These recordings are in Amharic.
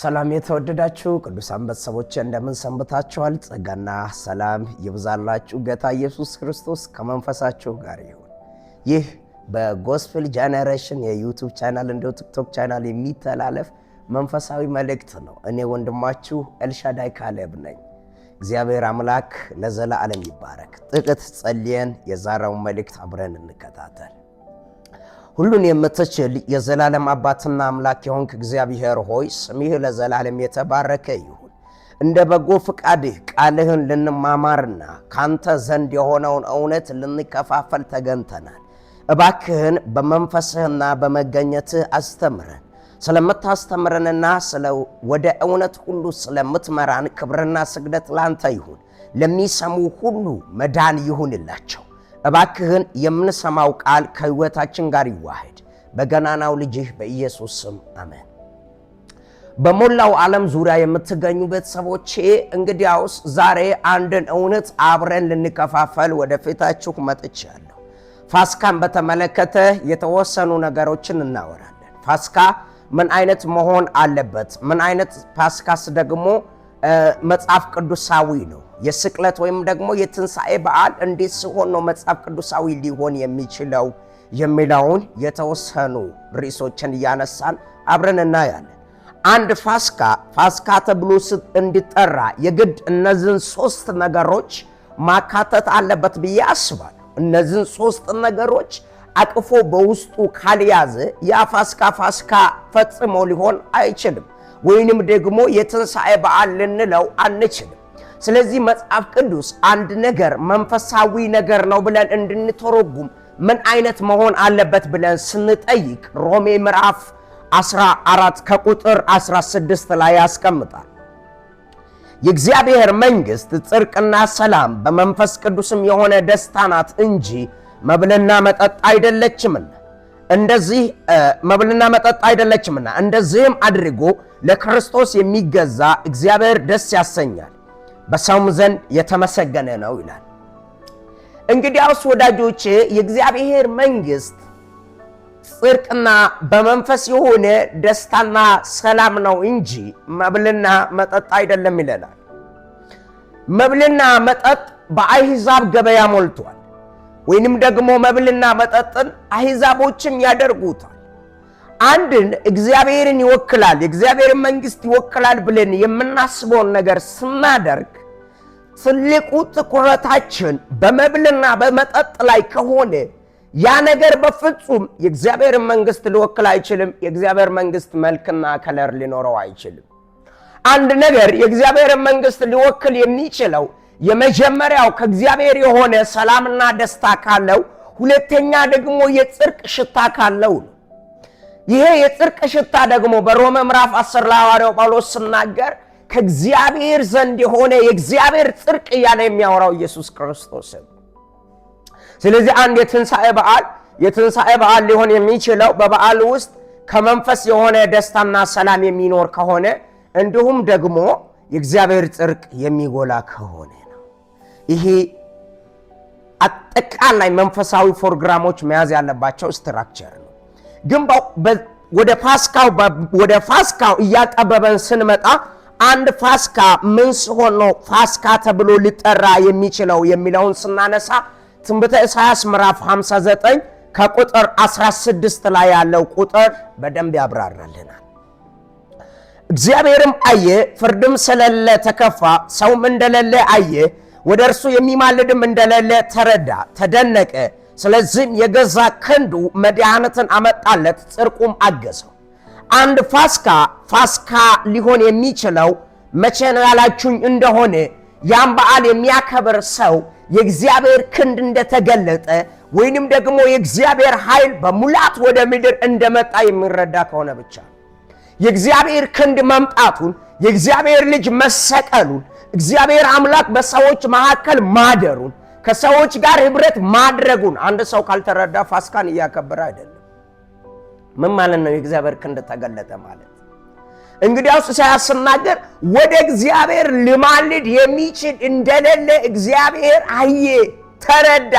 ሰላም የተወደዳችሁ ቅዱሳን ቤተሰቦች እንደምን ሰንብታችኋል? ጸጋና ሰላም ይብዛላችሁ። ጌታ ኢየሱስ ክርስቶስ ከመንፈሳችሁ ጋር ይሁን። ይህ በጎስፔል ጄኔሬሽን የዩቲዩብ ቻናል እንዲሁ ቲክቶክ ቻናል የሚተላለፍ መንፈሳዊ መልእክት ነው። እኔ ወንድማችሁ ኤልሻዳይ ካሌብ ነኝ። እግዚአብሔር አምላክ ለዘላለም ይባረክ። ጥቂት ጸልየን የዛሬውን መልእክት አብረን እንከታተል። ሁሉን የምትችል የዘላለም አባትና አምላክ የሆንክ እግዚአብሔር ሆይ ስምህ ለዘላለም የተባረከ ይሁን። እንደ በጎ ፍቃድህ ቃልህን ልንማማርና ካንተ ዘንድ የሆነውን እውነት ልንከፋፈል ተገኝተናል። እባክህን በመንፈስህና በመገኘትህ አስተምረን። ስለምታስተምረንና ወደ እውነት ሁሉ ስለምትመራን ክብርና ስግደት ላንተ ይሁን። ለሚሰሙ ሁሉ መዳን ይሁንላቸው። እባክህን የምንሰማው ቃል ከህይወታችን ጋር ይዋሃድ። በገናናው ልጅህ በኢየሱስ ስም አሜን። በሞላው ዓለም ዙሪያ የምትገኙ ቤተሰቦቼ እንግዲያውስ ዛሬ አንድን እውነት አብረን ልንከፋፈል ወደ ፊታችሁ መጥቻለሁ። ፋሲካን በተመለከተ የተወሰኑ ነገሮችን እናወራለን። ፋሲካ ምን አይነት መሆን አለበት? ምን አይነት ፋሲካስ ደግሞ መጽሐፍ ቅዱሳዊ ነው? የስቅለት ወይም ደግሞ የትንሣኤ በዓል እንዴት ሲሆን ነው መጽሐፍ ቅዱሳዊ ሊሆን የሚችለው የሚለውን የተወሰኑ ርዕሶችን እያነሳን አብረን እናያለን። አንድ ፋሲካ ተብሎ እንዲጠራ የግድ እነዚህን ሶስት ነገሮች ማካተት አለበት ብዬ አስባለሁ። እነዚህን ሶስት ነገሮች አቅፎ በውስጡ ካልያዘ ያ ፋሲካ ፈጽሞ ሊሆን አይችልም፣ ወይንም ደግሞ የትንሣኤ በዓል ልንለው አንችልም። ስለዚህ መጽሐፍ ቅዱስ አንድ ነገር መንፈሳዊ ነገር ነው ብለን እንድንተረጉም ምን አይነት መሆን አለበት ብለን ስንጠይቅ ሮሜ ምዕራፍ 14 ከቁጥር 16 ላይ ያስቀምጣል። የእግዚአብሔር መንግሥት ጽድቅና ሰላም በመንፈስ ቅዱስም የሆነ ደስታ ናት እንጂ መብልና መጠጥ አይደለችምና እንደዚህም አድርጎ ለክርስቶስ የሚገዛ እግዚአብሔር ደስ ያሰኛል፣ በሰውም ዘንድ የተመሰገነ ነው ይላል። እንግዲያውስ ወዳጆቼ የእግዚአብሔር መንግሥት ጽድቅና በመንፈስ የሆነ ደስታና ሰላም ነው እንጂ መብልና መጠጥ አይደለም ይለናል። መብልና መጠጥ በአሕዛብ ገበያ ሞልቷል። ወይንም ደግሞ መብልና መጠጥን አሕዛቦችም ያደርጉታል። አንድን እግዚአብሔርን ይወክላል፣ የእግዚአብሔርን መንግሥት ይወክላል ብለን የምናስበውን ነገር ስናደርግ ትልቁ ትኩረታችን በመብልና በመጠጥ ላይ ከሆነ ያ ነገር በፍጹም የእግዚአብሔርን መንግሥት ሊወክል አይችልም። የእግዚአብሔር መንግሥት መልክና ከለር ሊኖረው አይችልም። አንድ ነገር የእግዚአብሔርን መንግሥት ሊወክል የሚችለው የመጀመሪያው ከእግዚአብሔር የሆነ ሰላምና ደስታ ካለው፣ ሁለተኛ ደግሞ የጽድቅ ሽታ ካለው ነው። ይሄ የጽድቅ ሽታ ደግሞ በሮሜ ምዕራፍ 10 ላይ ሐዋርያው ጳውሎስ ሲናገር ከእግዚአብሔር ዘንድ የሆነ የእግዚአብሔር ጽድቅ እያለ የሚያወራው ኢየሱስ ክርስቶስ ነው። ስለዚህ አንድ የትንሣኤ በዓል ሊሆን የሚችለው በበዓል ውስጥ ከመንፈስ የሆነ ደስታና ሰላም የሚኖር ከሆነ እንዲሁም ደግሞ የእግዚአብሔር ጽድቅ የሚጎላ ከሆነ ነው። ይሄ አጠቃላይ መንፈሳዊ ፕሮግራሞች መያዝ ያለባቸው ስትራክቸር ነው። ግን ወደ ፋሲካው እያጠበበን ስንመጣ አንድ ፋሲካ ምን ሲሆን ነው ፋሲካ ተብሎ ሊጠራ የሚችለው የሚለውን ስናነሳ ትንቢተ ኢሳይያስ ምዕራፍ 59 ከቁጥር 16 ላይ ያለው ቁጥር በደንብ ያብራራልናል። እግዚአብሔርም አየ፣ ፍርድም ስለሌለ ተከፋ፣ ሰውም እንደሌለ አየ፣ ወደ እርሱ የሚማልድም እንደሌለ ተረዳ፣ ተደነቀ። ስለዚህም የገዛ ክንዱ መድኃኒትን አመጣለት፣ ጽድቁም አገዘው። አንድ ፋሲካ ሊሆን የሚችለው መቼ ነው ያላችሁኝ እንደሆነ ያን በዓል የሚያከብር ሰው የእግዚአብሔር ክንድ እንደተገለጠ ወይንም ደግሞ የእግዚአብሔር ኃይል በሙላት ወደ ምድር እንደመጣ የሚረዳ ከሆነ ብቻ የእግዚአብሔር ክንድ መምጣቱን፣ የእግዚአብሔር ልጅ መሰቀሉን፣ እግዚአብሔር አምላክ በሰዎች መካከል ማደሩን፣ ከሰዎች ጋር ህብረት ማድረጉን አንድ ሰው ካልተረዳ ፋሲካን እያከበረ አይደለም። ምን ማለት ነው የእግዚአብሔር ክንድ ተገለጠ ማለት? እንግዲያውስ ኢሳይያስ ሲናገር ወደ እግዚአብሔር ሊማልድ የሚችል እንደሌለ እግዚአብሔር አየ፣ ተረዳ፣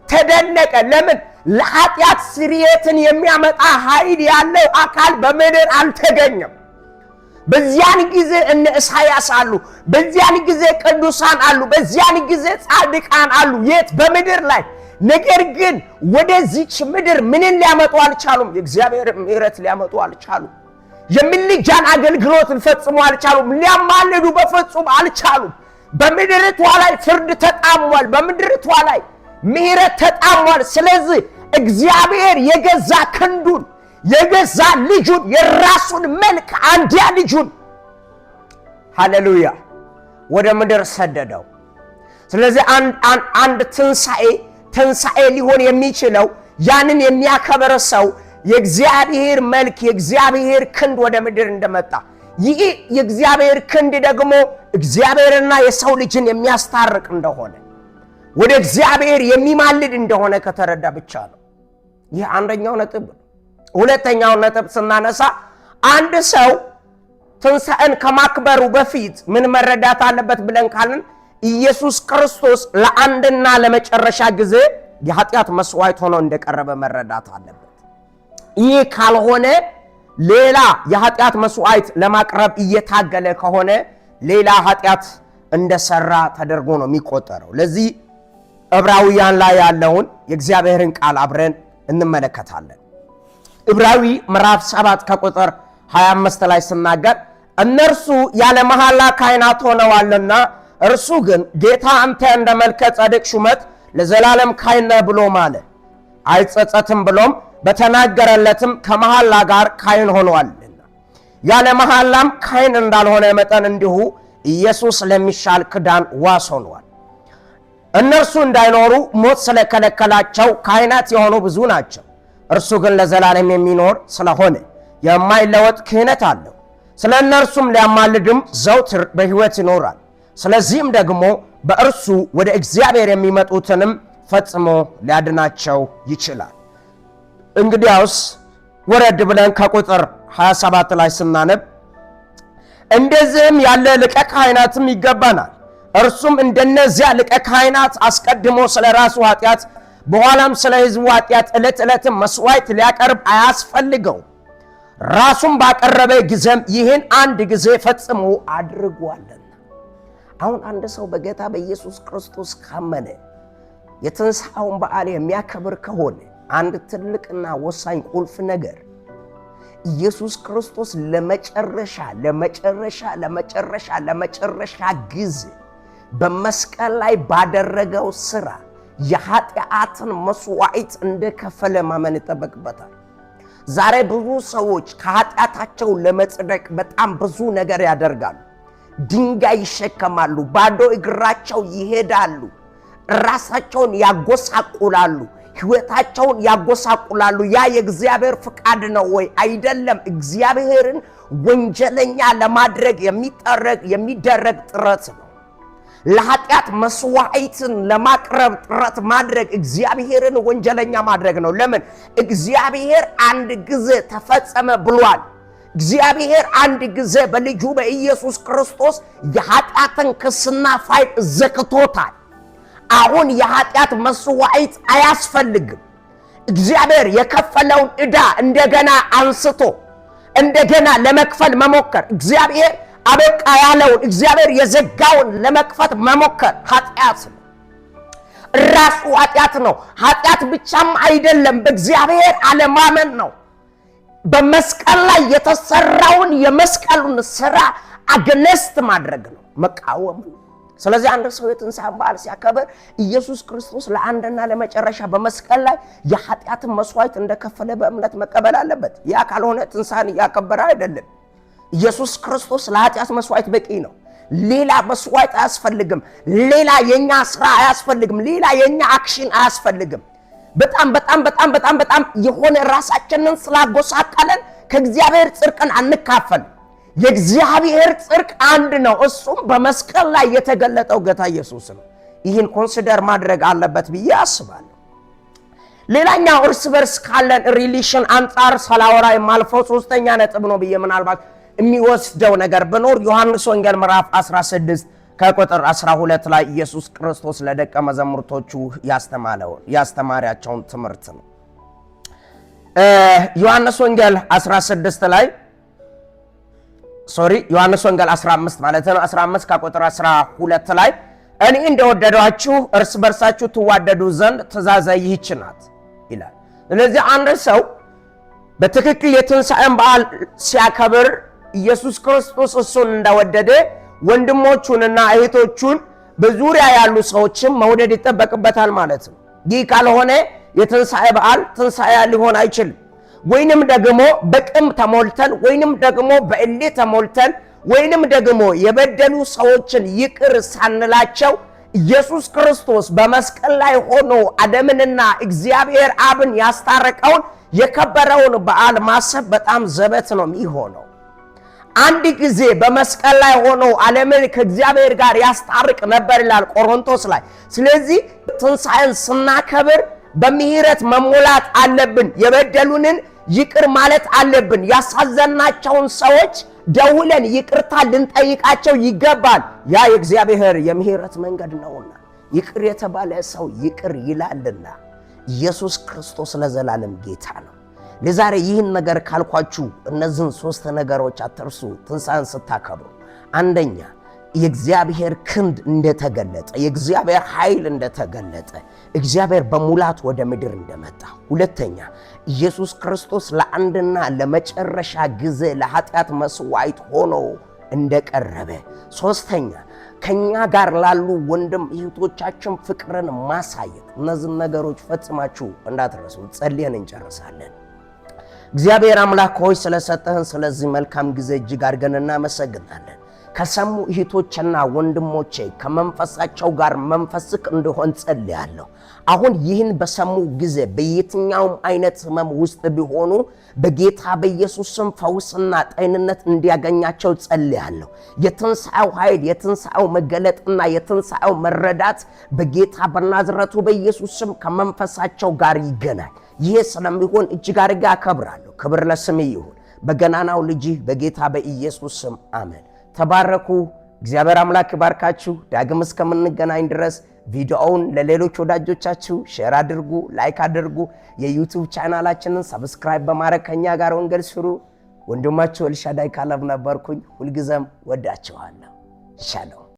ተደነቀ። ለምን? ለኃጢአት ስርየትን የሚያመጣ ኃይል ያለው አካል በምድር አልተገኘም። በዚያን ጊዜ እነ ኢሳያስ አሉ፣ በዚያን ጊዜ ቅዱሳን አሉ፣ በዚያን ጊዜ ጻድቃን አሉ። የት? በምድር ላይ። ነገር ግን ወደዚች ምድር ምንን ሊያመጡ አልቻሉም? የእግዚአብሔር ምሕረት ሊያመጡ አልቻሉም። የምልጃን አገልግሎት ሊፈጽሙ አልቻሉም። ሊያማልዱ በፍጹም አልቻሉም። በምድርቷ ላይ ፍርድ ተጣሟል። በምድርቷ ላይ ምሕረት ተጣሟል። ስለዚህ እግዚአብሔር የገዛ ክንዱን የገዛ ልጁን የራሱን መልክ አንድያ ልጁን ሃሌሉያ ወደ ምድር ሰደደው። ስለዚህ አንድ ትንሣኤ ሊሆን የሚችለው ያንን የሚያከብር ሰው የእግዚአብሔር መልክ የእግዚአብሔር ክንድ ወደ ምድር እንደመጣ፣ ይህ የእግዚአብሔር ክንድ ደግሞ እግዚአብሔርና የሰው ልጅን የሚያስታርቅ እንደሆነ ወደ እግዚአብሔር የሚማልድ እንደሆነ ከተረዳ ብቻ ነው። ይህ አንደኛው ነጥብ ነው። ሁለተኛው ነጥብ ስናነሳ አንድ ሰው ትንሣኤን ከማክበሩ በፊት ምን መረዳት አለበት ብለን ካልን ኢየሱስ ክርስቶስ ለአንድና ለመጨረሻ ጊዜ የኃጢአት መስዋዕት ሆኖ እንደቀረበ መረዳት አለበት። ይህ ካልሆነ ሌላ የኃጢአት መስዋዕት ለማቅረብ እየታገለ ከሆነ ሌላ ኃጢአት እንደሰራ ተደርጎ ነው የሚቆጠረው። ለዚህ ዕብራውያን ላይ ያለውን የእግዚአብሔርን ቃል አብረን እንመለከታለን። ዕብራዊ ምዕራፍ 7 ከቁጥር 25 ላይ ሲናገር እነርሱ ያለ መሐላ ካህናት ሆነዋልና እርሱ ግን ጌታ አንተ እንደ መልከ ጸድቅ ሹመት ለዘላለም ካህን ነህ ብሎ ማለ፣ አይጸጸትም ብሎም በተናገረለትም ከመሐላ ጋር ካህን ሆኗልና ያለ መሐላም ካህን እንዳልሆነ መጠን እንዲሁ ኢየሱስ ለሚሻል ክዳን ዋስ ሆኗል። እነርሱ እንዳይኖሩ ሞት ስለከለከላቸው ካህናት የሆኑ ብዙ ናቸው። እርሱ ግን ለዘላለም የሚኖር ስለሆነ የማይለወጥ ክህነት አለው። ስለ እነርሱም ሊያማልድም ዘውትር በሕይወት ይኖራል። ስለዚህም ደግሞ በእርሱ ወደ እግዚአብሔር የሚመጡትንም ፈጽሞ ሊያድናቸው ይችላል። እንግዲያውስ ወረድ ብለን ከቁጥር 27 ላይ ስናነብ እንደዚህም ያለ ሊቀ ካህናትም ይገባናል። እርሱም እንደነዚያ ሊቀ ካህናት አስቀድሞ ስለ ራሱ ኃጢአት በኋላም ስለ ሕዝቡ ኃጢአት ዕለት ዕለትም መስዋዕት ሊያቀርብ አያስፈልገው። ራሱን ባቀረበ ጊዜም ይህን አንድ ጊዜ ፈጽሞ አድርጓልና። አሁን አንድ ሰው በጌታ በኢየሱስ ክርስቶስ ካመነ የትንሣኤውን በዓል የሚያከብር ከሆነ አንድ ትልቅና ወሳኝ ቁልፍ ነገር ኢየሱስ ክርስቶስ ለመጨረሻ ጊዜ በመስቀል ላይ ባደረገው ሥራ የኃጢአትን መስዋዕት እንደከፈለ ማመን ይጠበቅበታል። ዛሬ ብዙ ሰዎች ከኃጢአታቸው ለመጽደቅ በጣም ብዙ ነገር ያደርጋሉ። ድንጋይ ይሸከማሉ፣ ባዶ እግራቸው ይሄዳሉ፣ ራሳቸውን ያጎሳቁላሉ፣ ሕይወታቸውን ያጎሳቁላሉ። ያ የእግዚአብሔር ፍቃድ ነው ወይ? አይደለም። እግዚአብሔርን ወንጀለኛ ለማድረግ የሚደረግ ጥረት ነው። ለኃጢአት መስዋዕትን ለማቅረብ ጥረት ማድረግ እግዚአብሔርን ወንጀለኛ ማድረግ ነው። ለምን? እግዚአብሔር አንድ ጊዜ ተፈጸመ ብሏል። እግዚአብሔር አንድ ጊዜ በልጁ በኢየሱስ ክርስቶስ የኃጢአትን ክስና ፋይል ዘግቶታል። አሁን የኃጢአት መስዋዕት አያስፈልግም። እግዚአብሔር የከፈለውን ዕዳ እንደገና አንስቶ እንደገና ለመክፈል መሞከር፣ እግዚአብሔር አበቃ ያለውን እግዚአብሔር የዘጋውን ለመክፈት መሞከር ኃጢአት ነው። ራሱ ኃጢአት ነው። ኃጢአት ብቻም አይደለም፣ በእግዚአብሔር አለማመን ነው። በመስቀል ላይ የተሰራውን የመስቀሉን ሥራ አገነስት ማድረግ ነው፣ መቃወም ነው። ስለዚህ አንድ ሰው የትንሣኤ በዓል ሲያከብር ኢየሱስ ክርስቶስ ለአንድና ለመጨረሻ በመስቀል ላይ የኃጢአትን መስዋዕት እንደከፈለ በእምነት መቀበል አለበት። ያ ካልሆነ ትንሣኤን እያከበረ አይደለም። ኢየሱስ ክርስቶስ ለኃጢአት መስዋዕት በቂ ነው። ሌላ መስዋዕት አያስፈልግም። ሌላ የኛ ሥራ አያስፈልግም። ሌላ የኛ አክሽን አያስፈልግም። በጣም የሆነ ራሳችንን ስላጎሳቀለን ከእግዚአብሔር ጽድቅን አንካፈል። የእግዚአብሔር ጽድቅ አንድ ነው፣ እሱም በመስቀል ላይ የተገለጠው ጌታ ኢየሱስ ነው። ይህን ኮንሲደር ማድረግ አለበት ብዬ አስባለሁ። ሌላኛው እርስ በርስ ካለን ሪሌሽን አንጻር ሳላወራ የማልፈው ሶስተኛ ነጥብ ነው ብዬ ምናልባት የሚወስደው ነገር ብኖር ዮሐንስ ወንጌል ምዕራፍ 16 ከቁጥር 12 ላይ ኢየሱስ ክርስቶስ ለደቀ መዛሙርቶቹ ያስተማራቸውን ትምህርት ነው። ዮሐንስ ወንጌል 16 ላይ ዮሐንስ ወንጌል 15 ማለት ነው 15 ከቁጥር 12 ላይ እኔ እንደወደዳችሁ እርስ በርሳችሁ ትዋደዱ ዘንድ ትእዛዜ ይህች ናት ይላል። ስለዚህ አንድ ሰው በትክክል የትንሣኤን በዓል ሲያከብር ኢየሱስ ክርስቶስ እሱን እንደወደደ ወንድሞቹንና እህቶቹን በዙሪያ ያሉ ሰዎችን መውደድ ይጠበቅበታል ማለት ነው። ይህ ካልሆነ የትንሣኤ በዓል ትንሣኤ ሊሆን አይችልም። ወይንም ደግሞ በቅም ተሞልተን ወይንም ደግሞ በእልህ ተሞልተን ወይንም ደግሞ የበደሉ ሰዎችን ይቅር ሳንላቸው ኢየሱስ ክርስቶስ በመስቀል ላይ ሆኖ አዳምንና እግዚአብሔር አብን ያስታረቀውን የከበረውን በዓል ማሰብ በጣም ዘበት ነው የሚሆነው። አንድ ጊዜ በመስቀል ላይ ሆኖ ዓለምን ከእግዚአብሔር ጋር ያስታርቅ ነበር ይላል ቆሮንቶስ ላይ። ስለዚህ ትንሣኤን ስናከብር በምህረት መሞላት አለብን። የበደሉንን ይቅር ማለት አለብን። ያሳዘናቸውን ሰዎች ደውለን ይቅርታ ልንጠይቃቸው ይገባል። ያ የእግዚአብሔር የምህረት መንገድ ነውና ይቅር የተባለ ሰው ይቅር ይላልና ኢየሱስ ክርስቶስ ለዘላለም ጌታ ነው። ለዛሬ ይህን ነገር ካልኳችሁ እነዚህን 3 ነገሮች አትርሱ። ትንሣኤን ስታከብሩ አንደኛ የእግዚአብሔር ክንድ እንደተገለጠ፣ የእግዚአብሔር ኃይል እንደተገለጠ፣ እግዚአብሔር በሙላት ወደ ምድር እንደመጣ፣ ሁለተኛ ኢየሱስ ክርስቶስ ለአንድና ለመጨረሻ ጊዜ ለኃጢአት መስዋዕት ሆኖ እንደቀረበ፣ ሶስተኛ ከኛ ጋር ላሉ ወንድም እህቶቻችን ፍቅርን ማሳየት። እነዚህ ነገሮች ፈጽማችሁ እንዳትረሱ። ጸልየን እንጨርሳለን። እግዚአብሔር አምላክ ሆይ ስለሰጠህን ስለዚህ መልካም ጊዜ እጅግ አድርገን እናመሰግናለን። ከሰሙ እህቶችና ወንድሞቼ ከመንፈሳቸው ጋር መንፈስክ እንደሆን ጸልያለሁ። አሁን ይህን በሰሙ ጊዜ በየትኛውም አይነት ህመም ውስጥ ቢሆኑ በጌታ በኢየሱስ ስም ፈውስና ጤንነት እንዲያገኛቸው ጸልያለሁ። የትንሣኤው ኃይል፣ የትንሣኤው መገለጥና የትንሣኤው መረዳት በጌታ በናዝረቱ በኢየሱስ ስም ከመንፈሳቸው ጋር ይገናኝ። ይሄ ስለሚሆን እጅግ አድርጌ አከብራለሁ። ክብር ለስም ይሁን በገናናው ልጅህ በጌታ በኢየሱስ ስም አሜን። ተባረኩ። እግዚአብሔር አምላክ ይባርካችሁ። ዳግም እስከምንገናኝ ድረስ ቪዲዮውን ለሌሎች ወዳጆቻችሁ ሼር አድርጉ፣ ላይክ አድርጉ። የዩቲዩብ ቻናላችንን ሰብስክራይብ በማድረግ ከኛ ጋር ወንጌል ስሩ። ወንድማችሁ ኤልሻዳይ ካሌብ ነበርኩኝ። ሁልጊዜም ወዳችኋለሁ። ሻሎም